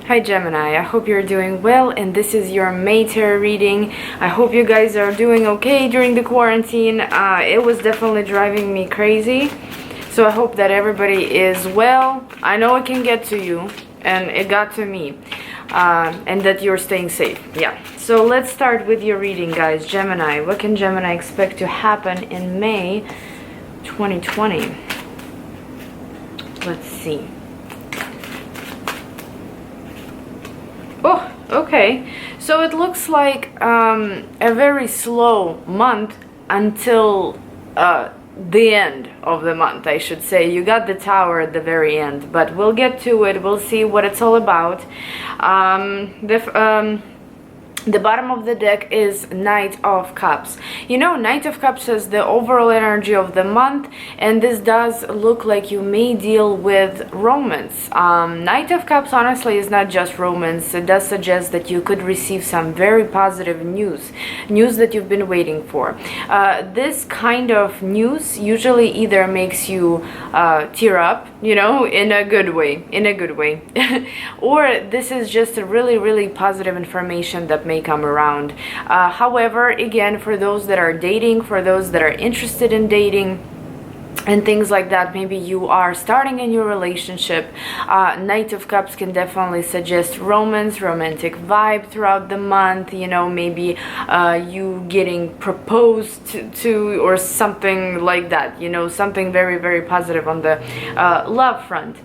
Hi Gemini, I hope you're doing well, and this is your May tarot reading. I hope you guys are doing okay during the quarantine. It was definitely driving me crazy, so I hope that everybody is well. I know it can get to you, and it got to me, and that you're staying safe. Yeah, so let's start with your reading, guys. Gemini, what can Gemini expect to happen in May 2020? Let's see. Oh, okay. So it looks like a very slow month until the end of the month, I should say. You got the Tower at the very end, but we'll get to it. We'll see what it's all about. The bottom of the deck is Knight of Cups. You know, Knight of Cups is the overall energy of the month, and this does look like you may deal with romance. Knight of Cups honestly is not just romance. It does suggest that you could receive some very positive news that you've been waiting for. This kind of news usually either makes you tear up, you know, in a good way, or this is just a really positive information that may come around. However, again, for those that are dating, for those that are interested in dating and things like that, maybe you are starting a new relationship, Knight of Cups can definitely suggest romance, romantic vibe throughout the month, you know, maybe you getting proposed to or something like that, you know, something very positive on the love front.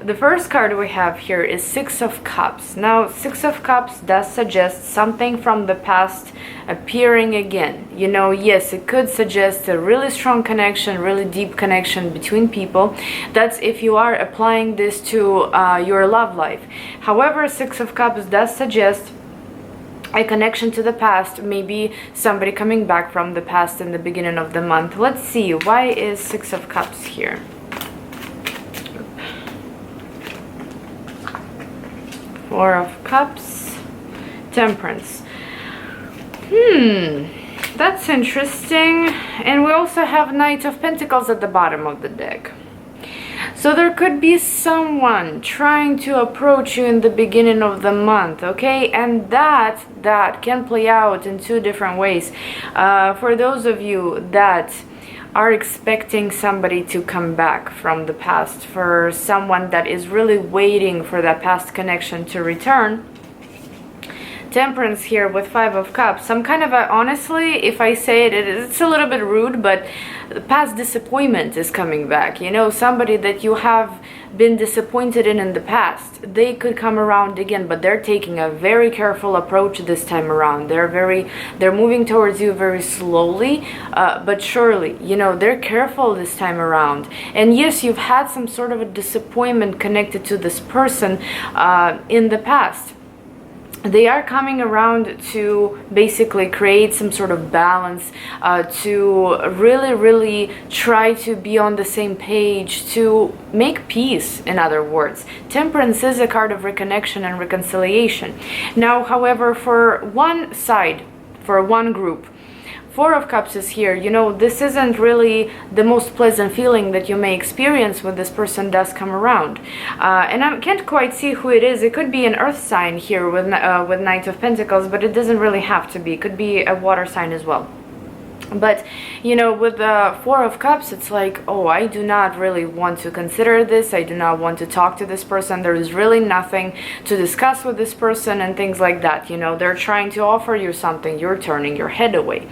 The first card we have here is Six of Cups. Now, Six of Cups does suggest something from the past appearing again. You know, yes, it could suggest a really strong connection, really deep connection between people. That's if you are applying this to your love life. However, Six of Cups does suggest a connection to the past, maybe somebody coming back from the past in the beginning of the month. Let's see, why is Six of Cups here? Four of Cups, Temperance. That's interesting. And we also have Knight of Pentacles at the bottom of the deck. So there could be someone trying to approach you in the beginning of the month, okay? And that can play out in two different ways. For those of you that are expecting somebody to come back from the past, for someone that is really waiting for that past connection to return, Temperance here with Five of Cups. Some kind of honestly, if I say it, it's a little bit rude, but past disappointment is coming back. You know, somebody that you have been disappointed in the past, they could come around again, but they're taking a very careful approach this time around. They're moving towards you very slowly, but surely, you know, they're careful this time around. And yes, you've had some sort of a disappointment connected to this person in the past. They are coming around to basically create some sort of balance, to really try to be on the same page, to make peace, in other words. Temperance is a card of reconnection and reconciliation. Now, however, for one side, for one group, Four of Cups is here. You know, this isn't really the most pleasant feeling that you may experience when this person does come around. And I can't quite see who it is. It could be an earth sign here with Knight of Pentacles, but it doesn't really have to be. It could be a water sign as well. But, you know, with the Four of Cups, it's like, oh, I do not really want to consider this. I do not want to talk to this person. There is really nothing to discuss with this person and things like that. You know, they're trying to offer you something. You're turning your head away.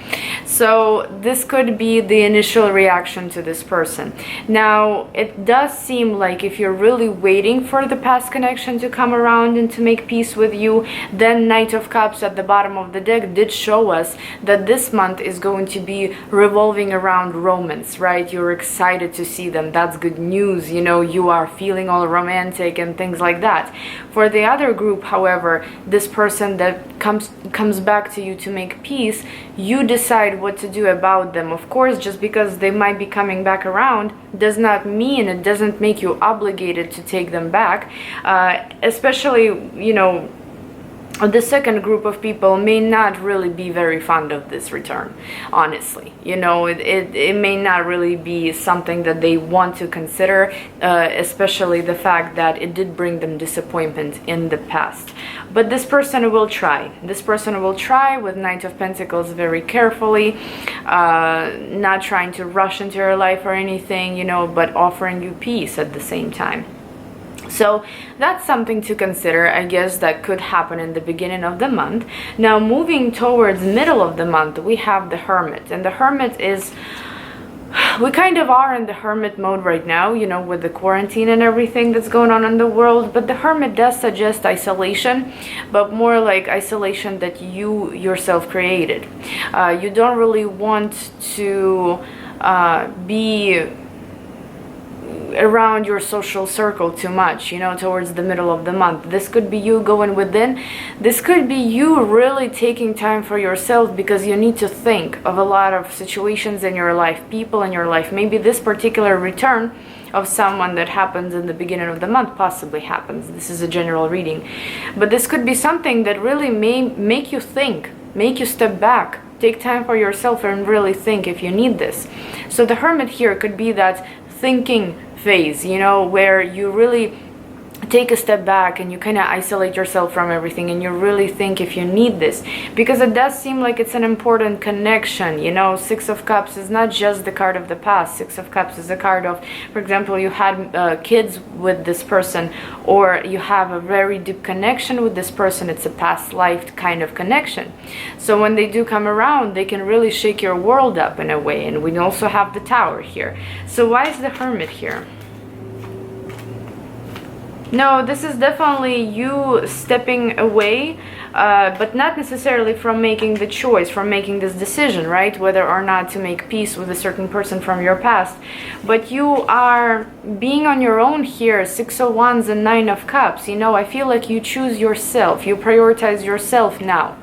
So this could be the initial reaction to this person. Now, it does seem like if you're really waiting for the past connection to come around and to make peace with you, then Knight of Cups at the bottom of the deck did show us that this month is going to be revolving around romance, right? You're excited to see them. That's good news. You know, you are feeling all romantic and things like that. For the other group, however, this person that comes back to you to make peace, you decide what to do about them. Of course, just because they might be coming back around does not mean, it doesn't make you obligated to take them back, especially, you know, the second group of people may not really be very fond of this return, honestly. You know, it may not really be something that they want to consider, especially the fact that it did bring them disappointment in the past. But this person will try. This person will try with Knight of Pentacles very carefully, not trying to rush into your life or anything, you know, but offering you peace at the same time. So that's something to consider, I guess, that could happen in the beginning of the month. Now, moving towards middle of the month, we have the Hermit. And the Hermit is, we kind of are in the Hermit mode right now, you know, with the quarantine and everything that's going on in the world. But the Hermit does suggest isolation, but more like isolation that you yourself created. You don't really want to be around your social circle too much, you know, towards the middle of the month. This could be you going within. This could be you really taking time for yourself, because you need to think of a lot of situations in your life, people in your life. Maybe this particular return of someone that happens in the beginning of the month possibly happens. This is a general reading. But this could be something that really may make you think, make you step back, take time for yourself and really think if you need this. So the Hermit here could be that thinking phase, you know, where you really take a step back and you kind of isolate yourself from everything and you really think if you need this, because it does seem like it's an important connection. You know, Six of Cups is not just the card of the past. Six of Cups is a card of, for example, you had kids with this person, or you have a very deep connection with this person. It's a past life kind of connection. So when they do come around, they can really shake your world up in a way. And we also have the Tower here. So why is the Hermit here? No, this is definitely you stepping away, but not necessarily from making the choice, from making this decision, right? Whether or not to make peace with a certain person from your past. But you are being on your own here, Six of Wands and Nine of Cups. You know, I feel like you choose yourself. You prioritize yourself now.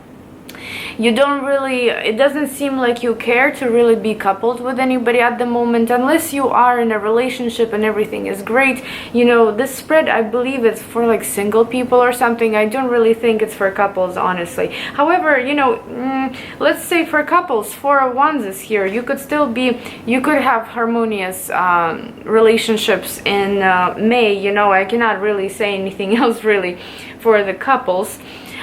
You don't really, it doesn't seem like you care to really be coupled with anybody at the moment, unless you are in a relationship and everything is great. You know, this spread, I believe it's for like single people or something. I don't really think it's for couples, honestly. However, you know, let's say for couples, Four of Wands is here. You could still be, you could have harmonious relationships in May. You know, I cannot really say anything else really for the couples.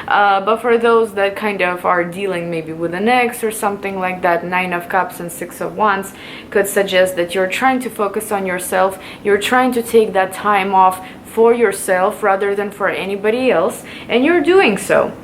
But for those that kind of are dealing maybe with an ex or something like that, Nine of Cups and Six of Wands could suggest that you're trying to focus on yourself. You're trying to take that time off for yourself rather than for anybody else, and you're doing so.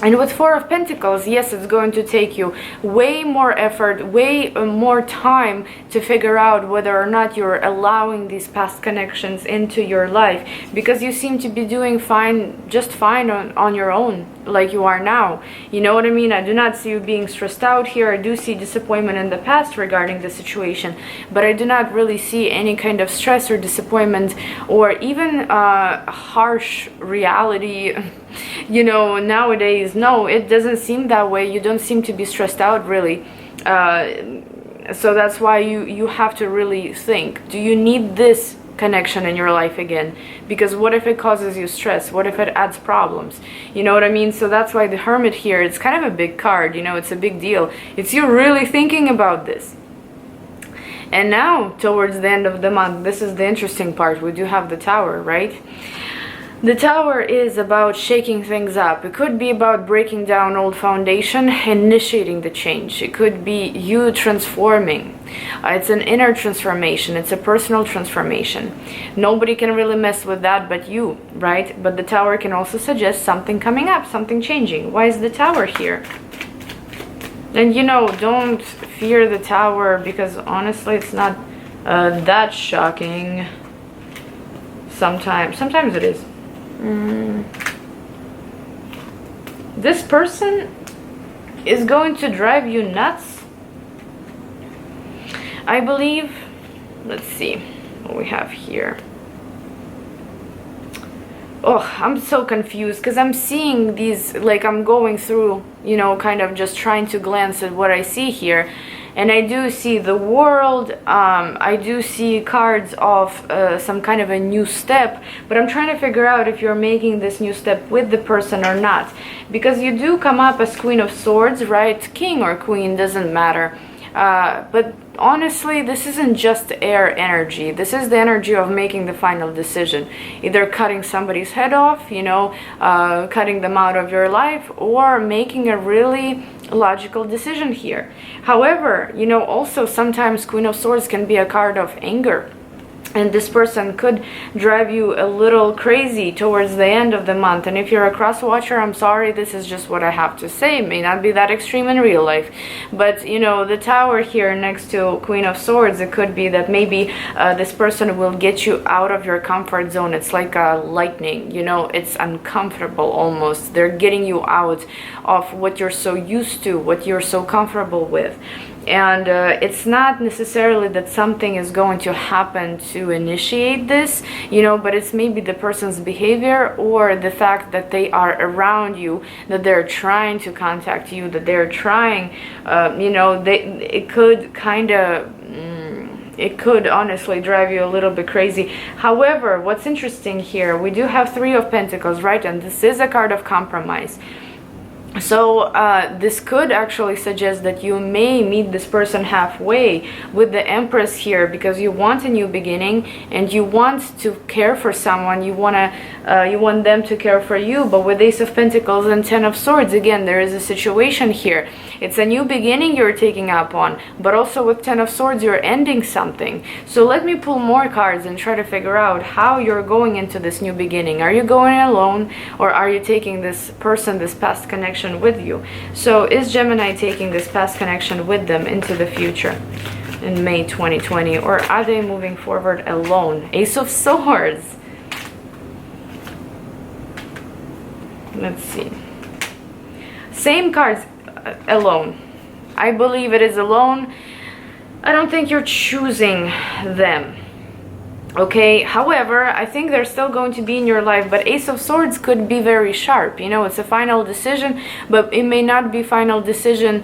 And with Four of Pentacles, yes, it's going to take you way more effort, way more time to figure out whether or not you're allowing these past connections into your life, because you seem to be doing fine, just fine on your own, like you are now. You know what I mean? I do not see you being stressed out here. I do see disappointment in the past regarding the situation, but I do not really see any kind of stress or disappointment or even harsh reality. You know, nowadays, no, it doesn't seem that way. You don't seem to be stressed out, really. So that's why you have to really think, do you need this connection in your life again? Because what if it causes you stress? What if it adds problems? You know what I mean? So that's why the Hermit here, it's kind of a big card, you know, it's a big deal. It's you really thinking about this. And now, towards the end of the month, this is the interesting part. We do have the Tower, right? The Tower is about shaking things up. It could be about breaking down old foundation, initiating the change. It could be you transforming. It's an inner transformation. It's a personal transformation. Nobody can really mess with that but you, right? But the Tower can also suggest something coming up, something changing. Why is the Tower here? And you know, don't fear the Tower, because honestly it's not that shocking. Sometimes it is. This person is going to drive you nuts, I believe. Let's see what we have here. Oh, I'm so confused because I'm seeing these, like I'm going through, you know, kind of just trying to glance at what I see here. And I do see the world, I do see cards of some kind of a new step, but I'm trying to figure out if you're making this new step with the person or not, because you do come up as Queen of Swords, right? King or Queen, doesn't matter. But honestly, this isn't just air energy. This is the energy of making the final decision. Either cutting somebody's head off, you know, cutting them out of your life, or making a really logical decision here. However, you know, also sometimes Queen of Swords can be a card of anger. And this person could drive you a little crazy towards the end of the month. And if you're a cross watcher, I'm sorry, this is just what I have to say. It may not be that extreme in real life. But, you know, the Tower here next to Queen of Swords, it could be that maybe this person will get you out of your comfort zone. It's like a lightning, you know, it's uncomfortable almost. They're getting you out of what you're so used to, what you're so comfortable with. And it's not necessarily that something is going to happen to initiate this, you know, but it's maybe the person's behavior or the fact that they are around you, that they're trying to contact you, that they're trying, you know, it could kind of... it could honestly drive you a little bit crazy. However, what's interesting here, we do have Three of Pentacles, right? And this is a card of compromise. So this could actually suggest that you may meet this person halfway with the Empress here, because you want a new beginning and you want to care for someone. You want them to care for you. But with Ace of Pentacles and Ten of Swords, again, there is a situation here. It's a new beginning you're taking up on, but also with Ten of Swords, you're ending something. So let me pull more cards and try to figure out how you're going into this new beginning. Are you going alone, or are you taking this person, this past connection with you? So is Gemini taking this past connection with them into the future in May 2020, or are they moving forward alone? Ace of Swords. Let's see. Same cards. Alone. I believe it is alone. I don't think you're choosing them. Okay, however, I think they're still going to be in your life, but Ace of Swords could be very sharp. You know, it's a final decision, but it may not be final decision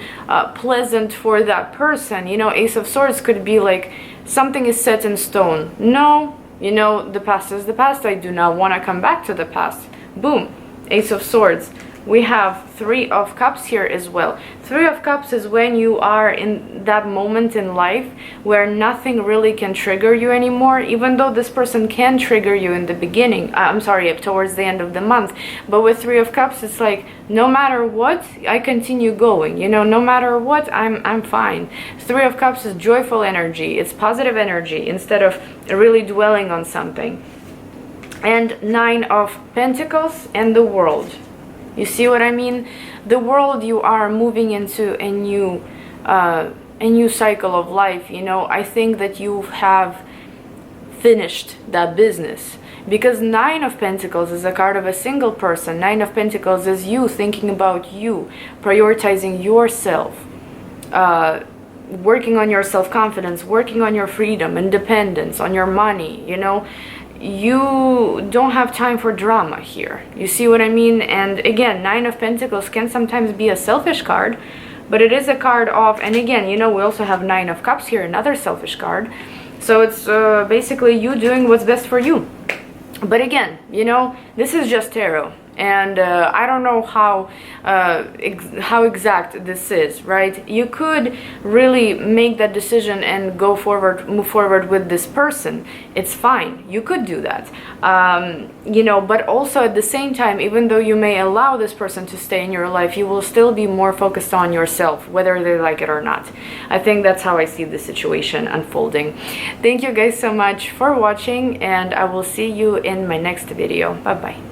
pleasant for that person. You know, Ace of Swords could be like something is set in stone. No, you know, the past is the past. I do not want to come back to the past. Boom, Ace of Swords. We have Three of Cups here as well. Three of Cups is when you are in that moment in life where nothing really can trigger you anymore, even though this person can trigger you in the beginning, I'm sorry, towards the end of the month. But with Three of Cups, it's like, no matter what, I continue going, you know, no matter what, I'm fine. Three of Cups is joyful energy, it's positive energy, instead of really dwelling on something. And Nine of Pentacles and the World. You see what I mean? The World, you are moving into a new cycle of life. You know, I think that you have finished that business, because Nine of Pentacles is a card of a single person. Nine of Pentacles is you thinking about you, prioritizing yourself, working on your self-confidence, working on your freedom, independence, on your money, you know. You don't have time for drama here. You see what I mean? And again, Nine of Pentacles can sometimes be a selfish card, but it is a card of, and again, you know, we also have Nine of Cups here, another selfish card. So it's basically you doing what's best for you. But again, you know, this is just tarot. And I don't know how exact this is, right? You could really make that decision and go forward, move forward with this person. It's fine. You could do that. You know, but also at the same time, even though you may allow this person to stay in your life, you will still be more focused on yourself, whether they like it or not. I think that's how I see the situation unfolding. Thank you guys so much for watching, and I will see you in my next video. Bye-bye.